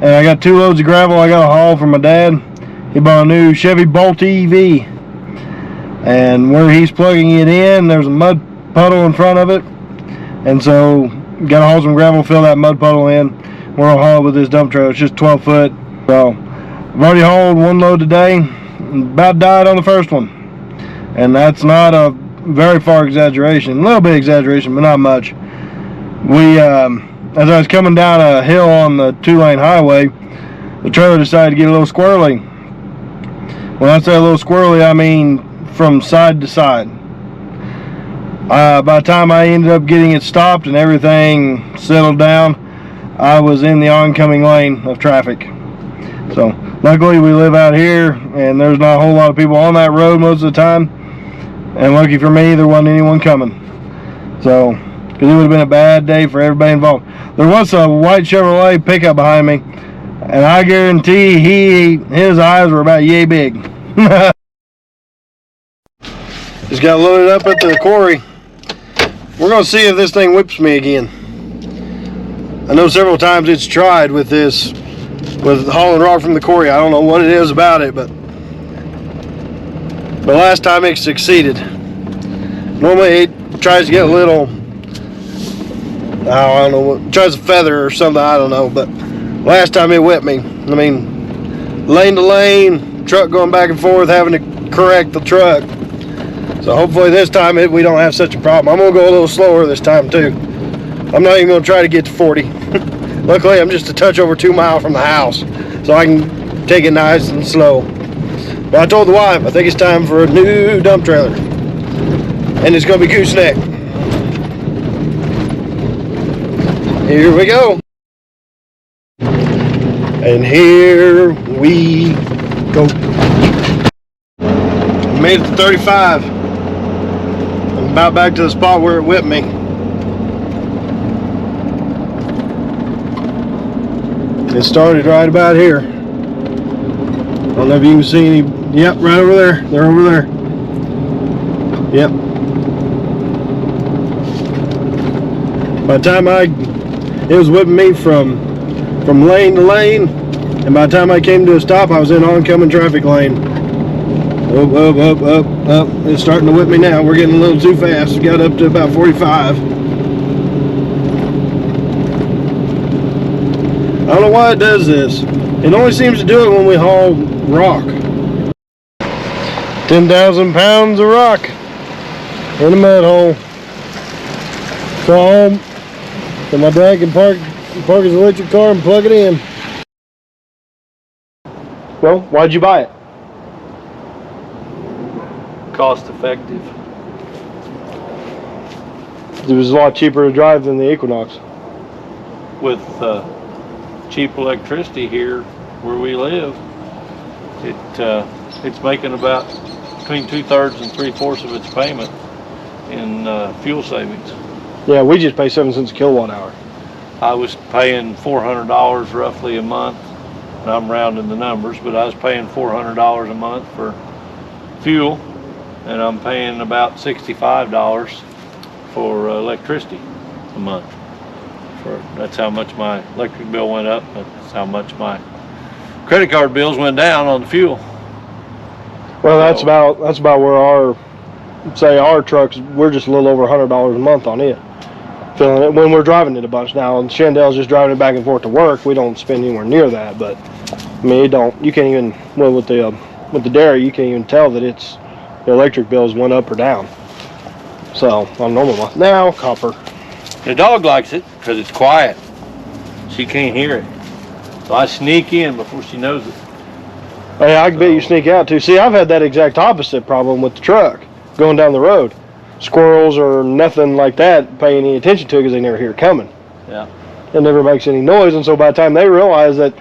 and I got 2 loads of gravel I got to haul from my dad. He bought a new Chevy Bolt EV, and where he's plugging it in, there's a mud puddle in front of it, and so got to haul some gravel, fill that mud puddle in. We're gonna haul it with this dump trailer. It's just 12 foot. So I've already hauled 1 load today. About died on the first one, and that's not a very far exaggeration. A little bit exaggeration, but not much. We as I was coming down a hill on the 2-lane highway, the trailer decided to get a little squirrely. When I say a little squirrely, I mean from side to side. By the time I ended up getting it stopped and everything settled down, I was in the oncoming lane of traffic. So luckily we live out here and there's not a whole lot of people on that road most of the time, and lucky for me there wasn't anyone coming. So, because it would have been a bad day for everybody involved. There was a white Chevrolet pickup behind me, and I guarantee his eyes were about yay big. Just got loaded up at the quarry. We're going to see if this thing whips me again. I know several times it's tried with this, with hauling rock from the quarry. I don't know what it is about it, but last time it succeeded. Normally it tries to get a little, I don't know what, tries to feather or something, I don't know, but last time it whipped me. I mean, lane to lane, truck going back and forth, having to correct the truck. So hopefully this time we don't have such a problem. I'm gonna go a little slower this time too. I'm not even gonna try to get to 40. Luckily I'm just a touch over 2 miles from the house, so I can take it nice and slow. But I told the wife, I think it's time for a new dump trailer. And it's gonna be gooseneck. Here we go. And here we go. Made it to 35. I'm about back to the spot where it whipped me. It started right about here. I don't know if you can see any. Yep, right over there. They're over there. Yep. By the time it was whipping me from lane to lane, and by the time I came to a stop, I was in oncoming traffic lane. Up, up, up, up, up. It's starting to whip me now. We're getting a little too fast. It got up to about 45. I don't know why it does this. It only seems to do it when we haul rock. 10,000 pounds of rock in a mud hole. So my dad can park his electric car and plug it in. Well, why'd you buy it? Cost effective. It was a lot cheaper to drive than the Equinox. With cheap electricity here where we live, it's making about between 2/3 and 3/4 of its payment in fuel savings. Yeah, we just pay 7 cents a kilowatt hour. I was paying $400 roughly a month, and I'm rounding the numbers, but I was paying $400 a month for fuel, and I'm paying about $65 for electricity a month. That's how much my electric bill went up. That's how much my credit card bills went down on the fuel. Well, that's about where our trucks, we're just a little over $100 a month on it. Filling it when we're driving it a bunch now, and Chandel's just driving it back and forth to work. We don't spend anywhere near that, but I mean, you can't even, well, with the dairy, you can't even tell that the electric bills went up or down. So on normal month now, copper. The dog likes it because it's quiet. She can't hear it. So I sneak in before she knows it. Hey, I bet you sneak out too. See, I've had that exact opposite problem with the truck going down the road. Squirrels or nothing like that pay any attention to it because they never hear it coming. Yeah. It never makes any noise, and so by the time they realize that,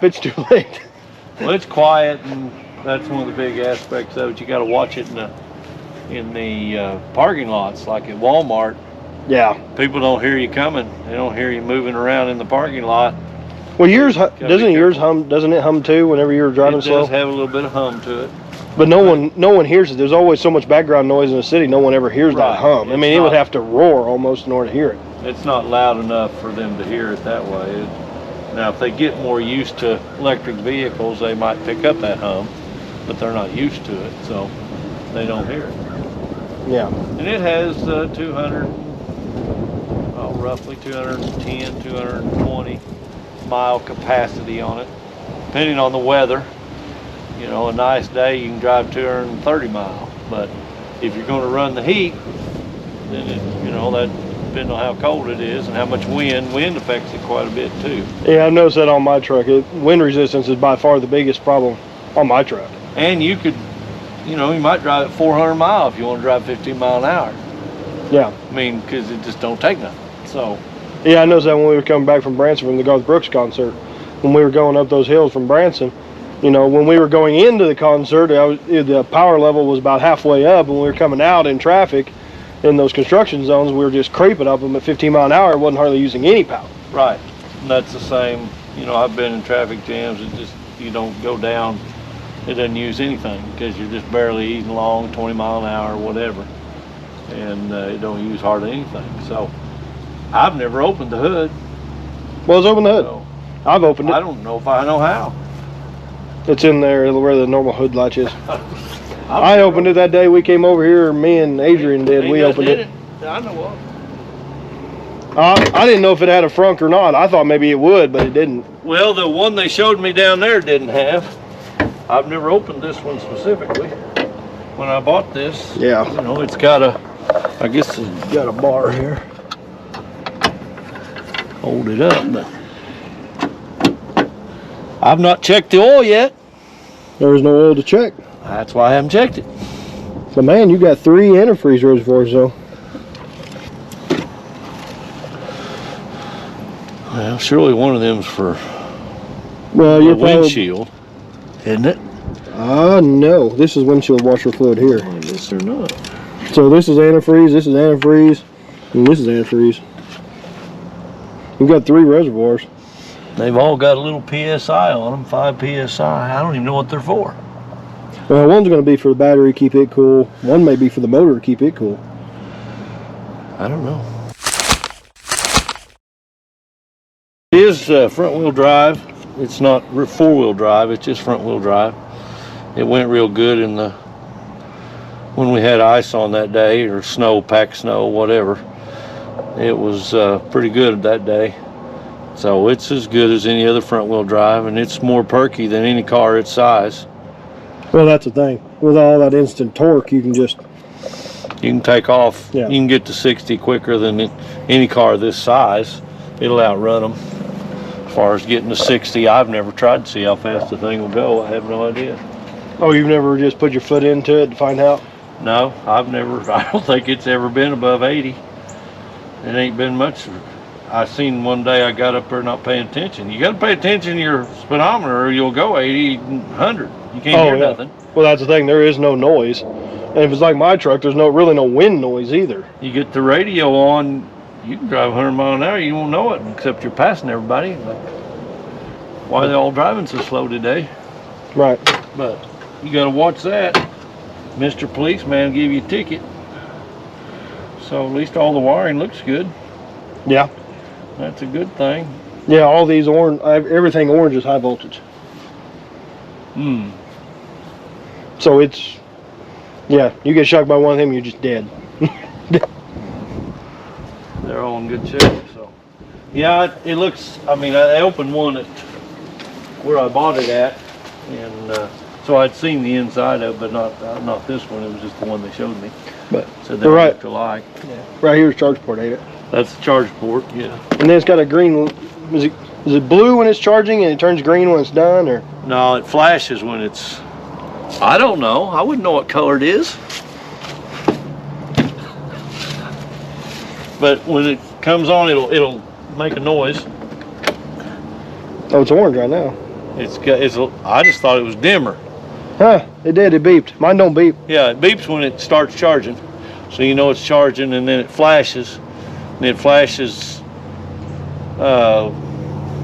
it's too late. Well, it's quiet, and that's one of the big aspects of it. You got to watch it in the parking lots, like at Walmart. Yeah. People don't hear you coming. They don't hear you moving around in the parking lot. Well, doesn't it hum too whenever you're driving slow? It does have a little bit of hum to it. But no one hears it. There's always so much background noise in the city. No one ever hears that hum. I mean, it would have to roar almost in order to hear it. It's not loud enough for them to hear it that way. Now, if they get more used to electric vehicles, they might pick up that hum, but they're not used to it, so they don't hear it. Yeah. And it has 200, roughly 210, 220 mile capacity on it, depending on the weather. You know, a nice day you can drive 230 miles, but if you're going to run the heat, then it, you know, that depending on how cold it is and how much wind affects it quite a bit too. Yeah, I noticed that on my truck. Wind resistance is by far the biggest problem on my truck. And you could, you know, you might drive at 400 miles if you want to drive 15 mile an hour. Yeah. I mean, because it just don't take nothing. So. Yeah, I noticed that when we were coming back from Branson from the Garth Brooks concert, when we were going up those hills from Branson, you know, when we were going into the concert, the power level was about halfway up. When we were coming out in traffic in those construction zones, we were just creeping up them at 15 mile an hour. It wasn't hardly using any power. Right. And that's the same, you know, I've been in traffic jams. It just, you don't go down, it doesn't use anything because you're just barely eating along 20 mile an hour or whatever. And it don't use hardly anything. So I've never opened the hood. Well, it's open the hood. So I've opened it. I don't know if I know how. It's in there where the normal hood latch is. I opened it that day we came over here. Me and Adrian did. We opened it. I know what. I didn't know if it had a frunk or not. I thought maybe it would, but it didn't. Well, the one they showed me down there didn't have. I've never opened this one specifically. When I bought this, yeah, you know, it's got a, I guess it's got a bar here. Hold it up, but I've not checked the oil yet. There was no oil to check. That's why I haven't checked it. But man, you got 3 antifreeze reservoirs though. Well, surely one of them's for your windshield, isn't it? No. This is windshield washer fluid here. I guess they're not. So this is antifreeze, and this is antifreeze. We've got 3 reservoirs. They've all got a little PSI on them, 5 PSI. I don't even know what they're for. Well, one's going to be for the battery, keep it cool. One may be for the motor, keep it cool. I don't know. It is front-wheel drive. It's not four-wheel drive. It's just front-wheel drive. It went real good in the when we had ice on that day, or snow, packed snow, whatever. It was pretty good that day. So it's as good as any other front-wheel drive, and it's more perky than any car its size. Well, that's the thing. With all that instant torque, you can take off. Yeah. You can get to 60 quicker than any car this size. It'll outrun them. As far as getting to 60, I've never tried to see how fast the thing will go. I have no idea. Oh, you've never just put your foot into it to find out? No, I've never. I don't think it's ever been above 80. It ain't been much. I seen one day I got up there not paying attention. You got to pay attention to your speedometer or you'll go 80, 100. You can't hear nothing. Well, that's the thing. There is no noise. And if it's like my truck, there's really no wind noise either. You get the radio on, you can drive 100 miles an hour. You won't know it, except you're passing everybody. But why are they all driving so slow today? Right. But you got to watch that. Mr. Policeman give you a ticket. So at least all the wiring looks good. Yeah. That's a good thing. Yeah, all these orange, everything orange is high voltage. So it's, yeah, you get shocked by one of them, you're just dead. They're all in good shape. So, yeah, it looks. I mean, I opened one at where I bought it at, and so I'd seen the inside of it, but not this one. It was just the one they showed me. But so they looked alike. Yeah. Right here's charge port, ain't it? That's the charge port. Yeah. And then it's got a green. Is it blue when it's charging and it turns green when it's done, or? No, it flashes when it's. I don't know. I wouldn't know what color it is. But when it comes on, it'll make a noise. Oh, it's orange right now. I just thought it was dimmer. Huh? It did. It beeped. Mine don't beep. Yeah, it beeps when it starts charging, so you know it's charging, and then it flashes. And it flashes.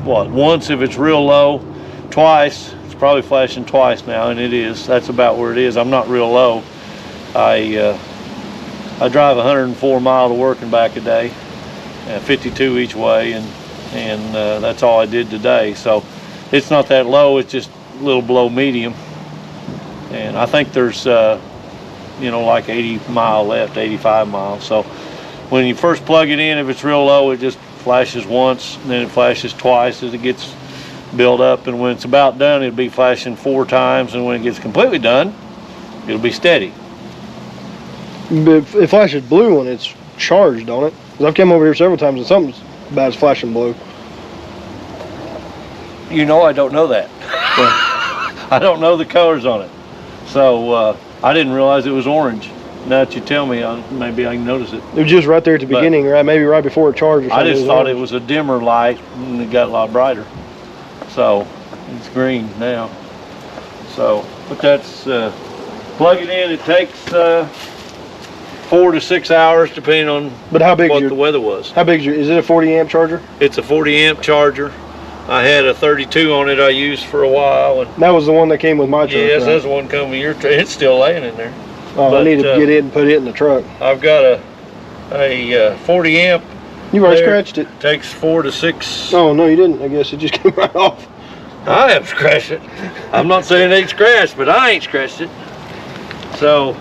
Once if it's real low, twice. It's probably flashing twice now, and it is. That's about where it is. I'm not real low. I drive 104 miles to work and back a day, 52 each way, and and that's all I did today. So it's not that low, it's just a little below medium. And I think there's you know, like 80 mile left, 85 miles. So when you first plug it in, if it's real low, it just flashes once, and then it flashes twice as it gets built up, and when it's about done, it'll be flashing 4 times, and when it gets completely done, it'll be steady. But it flashes blue when it's charged, don't it? 'Cause I've come over here several times and something's bad as flashing blue. You know, I don't know that. I don't know the colors on it. So I didn't realize it was orange. Now that you tell me, maybe I can notice it. It was just right there at the beginning, right? Maybe right before it charged or something. I just thought it was a dimmer light, and it got a lot brighter. So it's green now. So, but that's plug it in. It takes 4 to 6 hours, depending on but how big what the weather was. How big is it? A 40 amp charger? It's a 40 amp charger. I had a 32 on it I used for a while. And that was the one that came with my truck. Yes, right? that's the one coming with your truck. It's still laying in there. Oh, but I need to get it and put it in the truck. I've got a 40 amp. You've already scratched it. Takes 4 to 6. Oh, no, you didn't. I guess it just came right off. I have scratched it. I'm not saying it ain't scratched, but I ain't scratched it. So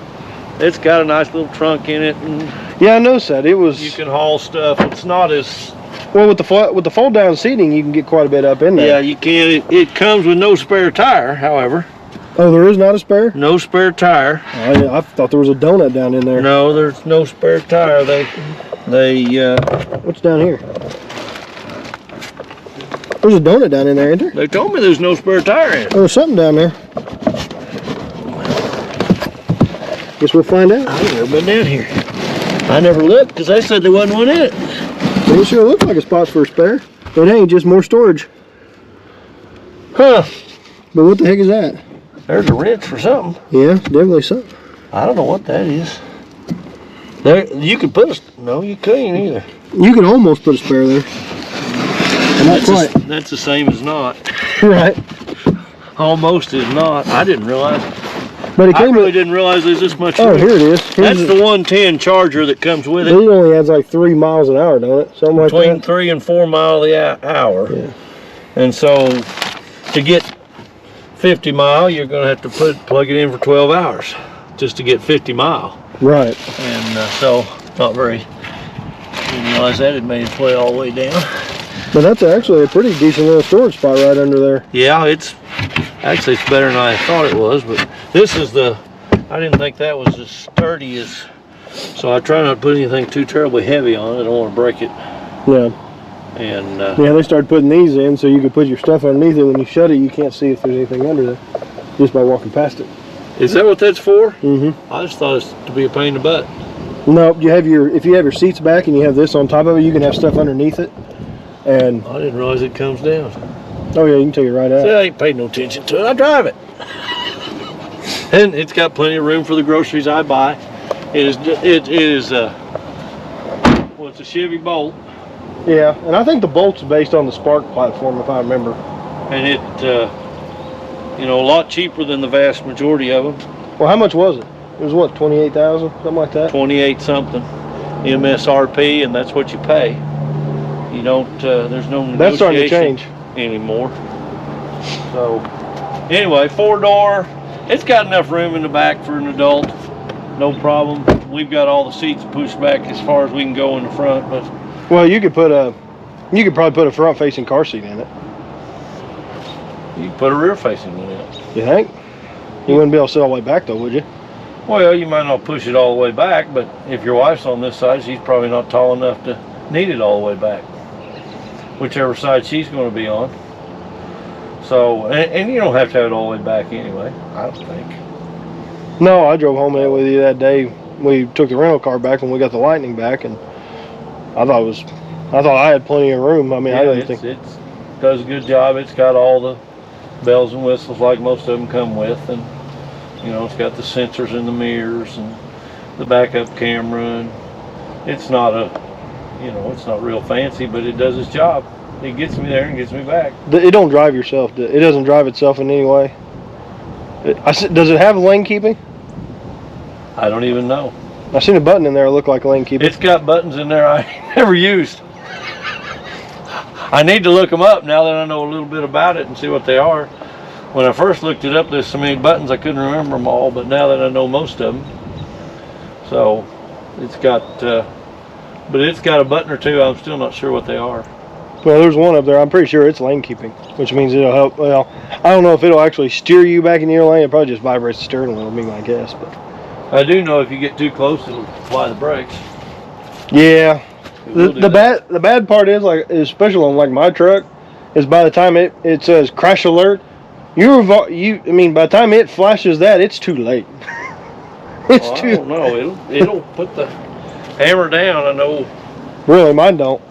it's got a nice little trunk in it. And yeah, I noticed that. It was. You can haul stuff. It's not as well with the fold down seating. You can get quite a bit up in there. Yeah, you can. It comes with no spare tire, however. Oh, there is not a spare? No spare tire. I thought there was a donut down in there. No, there's no spare tire. They what's down here? There's a donut down in there, isn't there? They told me there's no spare tire in it. Oh, there's something down there. Guess we'll find out. I've never been down here. I never looked because they said there wasn't one in it. It sure looks like a spot for a spare. But hey, just more storage. Huh. But what the heck is that? There's a wrench for something. Yeah, definitely something. I don't know what that is. There, you could put a... No, you couldn't either. You could almost put a spare there. Not quite. That's the same as not. Right. Almost is not. I didn't realize. But it I really didn't realize there's this much. Oh, here it is. That's the 110 charger that comes with it. It only adds like 3 miles an hour, don't it? Something like that. Between 3 and 4 miles an hour. Yeah. And so, to get 50 mile, you're going to have to plug it in for 12 hours just to get 50 mile. Right. And so, not very. Didn't realize that it made its way all the way down. But that's actually a pretty decent little storage spot right under there. Yeah, it's actually it's better than I thought it was. But this is the. I didn't think that was as sturdy as. So I try not to put anything too terribly heavy on it. I don't want to break it. Yeah. And yeah, they started putting these in so you could put your stuff underneath it. When you shut it, you can't see if there's anything under there just by walking past it. Is that what that's for? Mm-hmm. I just thought it's to be a pain in the butt. No, you have if you have your seats back and you have this on top of it, you can have stuff underneath it. And I didn't realize it comes down. Oh yeah, you can take it right out. See, I ain't paid no attention to it. I drive it. And it's got plenty of room for the groceries I buy. It is well, it's a Chevy Bolt. Yeah, and I think the Bolt's based on the Spark platform, if I remember. And it, you know, a lot cheaper than the vast majority of them. Well, how much was it? It was what, 28,000, something like that? 28 something MSRP, and that's what you pay. You don't. There's no negotiation that's starting to change anymore. So, anyway, 4-door. It's got enough room in the back for an adult. No problem. We've got all the seats pushed back as far as we can go in the front, but. Well, you could probably put a front-facing car seat in it. You could put a rear-facing one in it. You think? You wouldn't be able to sit all the way back, though, would you? Well, you might not push it all the way back, but if your wife's on this side, she's probably not tall enough to need it all the way back. Whichever side she's going to be on. So, and you don't have to have it all the way back anyway, I don't think. No, I drove home in it with you that day. We took the rental car back when we got the Lightning back, and I thought I had plenty of room. I mean, yeah, I didn't think it does a good job. It's got all the bells and whistles like most of them come with, and you know, it's got the sensors in the mirrors and the backup camera, and it's not it's not real fancy, but it does its job. It gets me there and gets me back. it don't drive yourself. It doesn't drive itself in any way. Does it have lane keeping? I don't even know. I seen a button in there that looked like lane keeping. It's got buttons in there I never used. I need to look them up now that I know a little bit about it and see what they are. When I first looked it up, there's so many buttons I couldn't remember them all, but now that I know most of them. So it's got, but it's got a button or two. I'm still not sure what they are. Well, there's one up there. I'm pretty sure it's lane keeping, which means it'll help. Well, I don't know if it'll actually steer you back in your lane. It probably just vibrates the steering wheel, would be my guess. But I do know if you get too close, it'll apply the brakes. yeah, It will do the that. bad part is, like, especially on like my truck, is by the time it says crash alert, I mean, by the time it flashes that, it's too late. It's Well, I too. don't know. It'll put the hammer down. I know. Really, mine don't.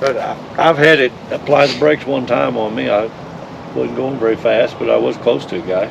But I've had it apply the brakes one time on me. I wasn't going very fast, but I was close to a guy.